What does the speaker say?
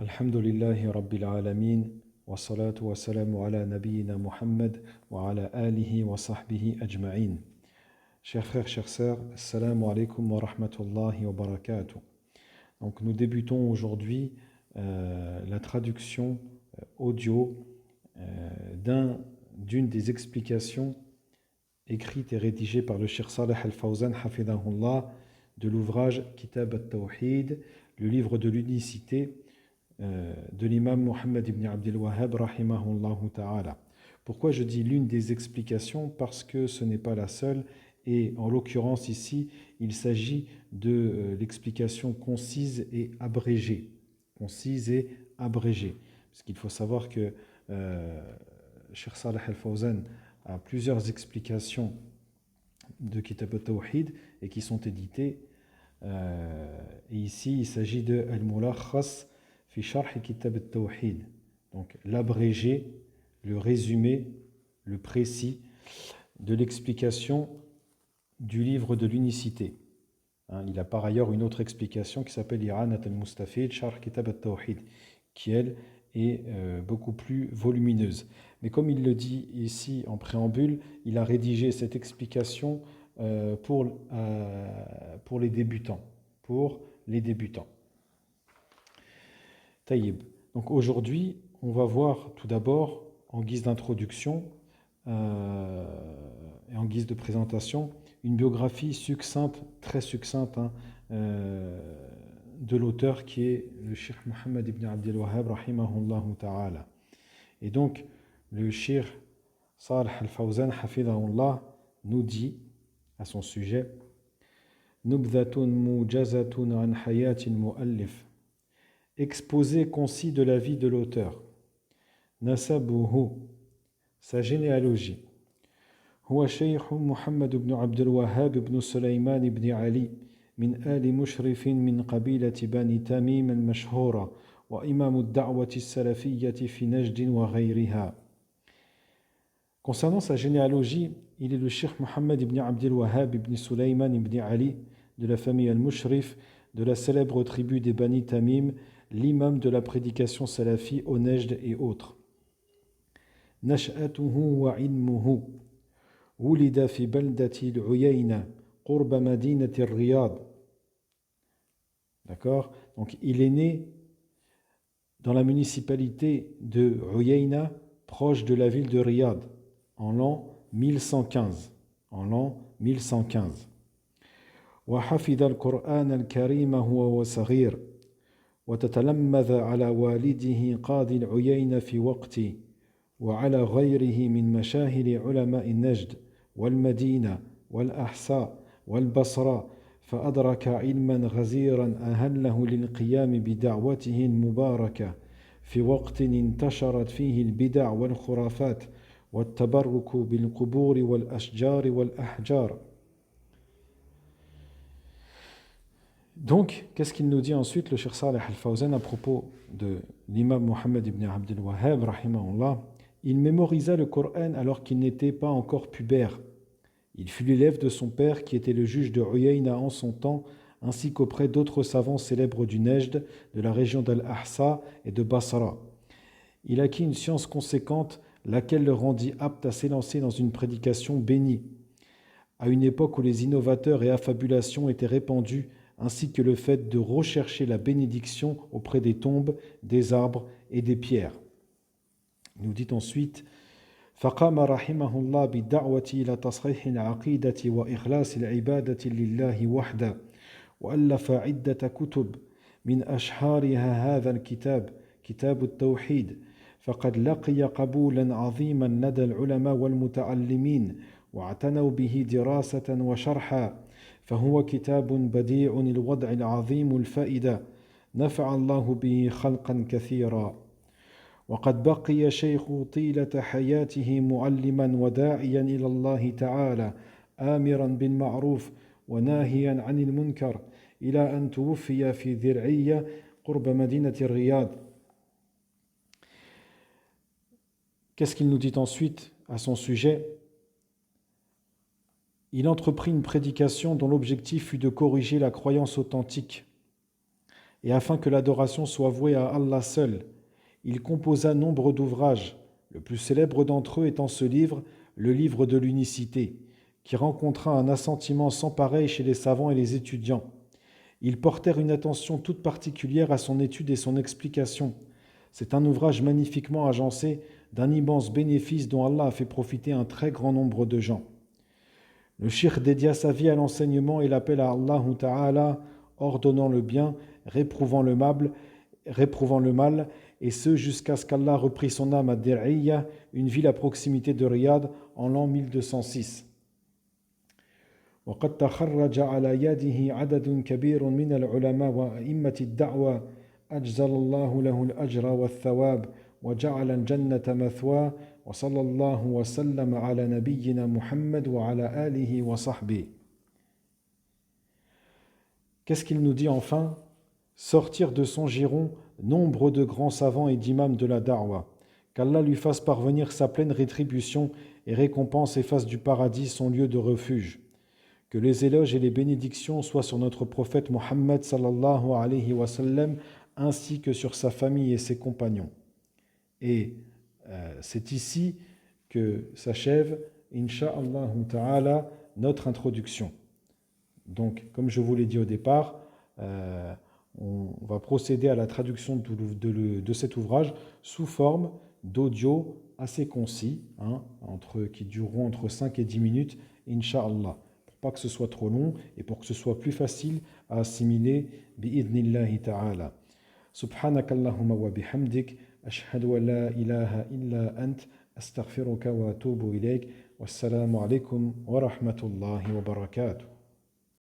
Alhamdulillahi Rabbil Alamin, wa salatu wa salamu ala nabiyyina Muhammad wa ala alihi wa sahbihi ajma'in. Chers frères, chères sœurs, assalamu alaikum wa rahmatullahi wa barakatuh. Donc nous débutons aujourd'hui la traduction audio d'une des explications écrites et rédigées par le Cheikh Saleh Al-Fawzan hafidahullah de l'ouvrage Kitab al-Tawhid, le livre de l'unicité de l'imam Muhammad ibn Abdel Wahhab rahimahullahu ta'ala. Pourquoi je dis l'une des explications? Parce que ce n'est pas la seule, et en l'occurrence ici, il s'agit de l'explication concise et abrégée. Concise et abrégée. Parce qu'il faut savoir que Cheikh Saleh Al-Fawzan a plusieurs explications de Kitab al-Tawhid et qui sont éditées. Et ici, il s'agit de Al-Mulakhas fi Sharh Kitab al-Tawhid. Donc l'abrégé, le résumé, le précis de l'explication du livre de l'unicité. Il a par ailleurs une autre explication qui s'appelle I'anat al-Mustafid Sharh Kitab al-Tawhid, qui elle est beaucoup plus volumineuse. Mais comme il le dit ici en préambule, il a rédigé cette explication pour les débutants. Pour les débutants. Taïb. Donc aujourd'hui, on va voir tout d'abord, en guise d'introduction et en guise de présentation, une biographie succincte, très succincte, de l'auteur qui est le Cheikh Muhammad ibn Abdel Wahhab rahimahullahu ta'ala. Et donc, le Cheikh Saleh Al-Fawzan hafidahullah nous dit à son sujet Nubdhatun mujazatun an hayatin muallif, exposé concis de la vie de l'auteur. Nasabuhu, sa généalogie. Huwa Shaykh Muhammad ibn Abdel Wahhab ibn Sulaiman ibn Ali min Ali mushrifin min qabilati Bani Tamim al-mashhura wa imam ad-da'wati as-salafiyyati fi Najd wa ghayriha. Concernant sa généalogie, il est le Cheikh Muhammad ibn Abdel Wahhab ibn Sulaiman ibn Ali de la famille al-Mushrif de la célèbre tribu des Bani Tamim, l'imam de la prédication salafi au Najd et autres. Nash'atuhu wa ilmuhu wulida fi baldati al-Uyayna qurba madinati al-Riyad. D'accord? Donc il est né dans la municipalité de Uyayna, proche de la ville de Riyad, en l'an 1115. En l'an 1115. وحفظ القرآن الكريم هو وصغير وتتلمذ على والده قاضي العيين في وقته وعلى غيره من مشاهير علماء النجد والمدينة والأحساء والبصرة فأدرك علما غزيرا أهله للقيام بدعوته المباركة في وقت انتشرت فيه البدع والخرافات والتبرك بالقبور والأشجار والأحجار. Donc, qu'est-ce qu'il nous dit ensuite, le Cheikh Saleh Al-Fawzan, à propos de l'imam Muhammad ibn Abdel Wahhab, rahimahullah? Il mémorisa le Coran alors qu'il n'était pas encore pubère. Il fut l'élève de son père, qui était le juge de Uyayna en son temps, ainsi qu'auprès d'autres savants célèbres du Najd, de la région d'Al-Ahsa et de Basra. Il acquit une science conséquente, laquelle le rendit apte à s'élancer dans une prédication bénie, à une époque où les innovateurs et affabulations étaient répandus, ainsi que le fait de rechercher la bénédiction auprès des tombes, des arbres et des pierres. Il nous dit ensuite فقام رحمه الله بالدعوة إلى تصحيح العقيدة وإخلاص العبادة لله وحده وألف عدة كتب من أشهرها هذا الكتاب كتاب التوحيد فقد لقي قبولا عظيما لدى العلماء والمتعلمين واعتنوا به دراسة وشرحا فهو كتاب بديع الوضع العظيم الفائدة نفع الله به خلقا كثيرا وقد بقي شيخ طيلة حياته معلما وداعيا إلى الله تعالى آمرا بالمعروف وناهيا عن المنكر إلى أن توفي في ذرعية قرب مدينة الرياض. Qu'est-ce qu'il nous dit ensuite à son sujet? Il entreprit une prédication dont l'objectif fut de corriger la croyance authentique et afin que l'adoration soit vouée à Allah seul. Il composa nombre d'ouvrages, le plus célèbre d'entre eux étant ce livre, le livre de l'unicité, qui rencontra un assentiment sans pareil chez les savants et les étudiants. Ils portèrent une attention toute particulière à son étude et son explication. C'est un ouvrage magnifiquement agencé, d'un immense bénéfice dont Allah a fait profiter un très grand nombre de gens. Le cheikh dédia sa vie à l'enseignement et l'appel à Allah Ta'ala, ordonnant le bien, réprouvant le mal, et ce jusqu'à ce qu'Allah reprit son âme à Dir'iyya, une ville à proximité de Riyad, en l'an 1206. وقد تخرج على يده عدد كبير من العلماء وأئمة الدعوة أجزل الله له الأجر والثواب وجعل الجنة مثواه وصلى الله وسلم على نبينا محمد وعلى آله وصحبه. Qu'est-ce qu'il nous dit enfin? Sortir de son giron nombre de grands savants et d'imams de la da'wa. Qu'Allah lui fasse parvenir sa pleine rétribution et récompense et fasse du paradis son lieu de refuge. Que les éloges et les bénédictions soient sur notre prophète Mohammed sallallahu alayhi wa sallam, ainsi que sur sa famille et ses compagnons. Et c'est ici que s'achève, insha'Allah ta'ala, notre introduction. Donc, comme je vous l'ai dit au départ, on va procéder à la traduction de cet ouvrage sous forme d'audio assez concis, qui dureront entre 5 et 10 minutes, insha'Allah. Pas que ce soit trop long et pour que ce soit plus facile à assimiler bi'idnillahi ta'ala. Subhanakallahumma wa bihamdik ashhadu an la ilaha illa ant astaghfiruka wa atubu ilayk wassalamu alaikum wa rahmatullahi wa barakatuh.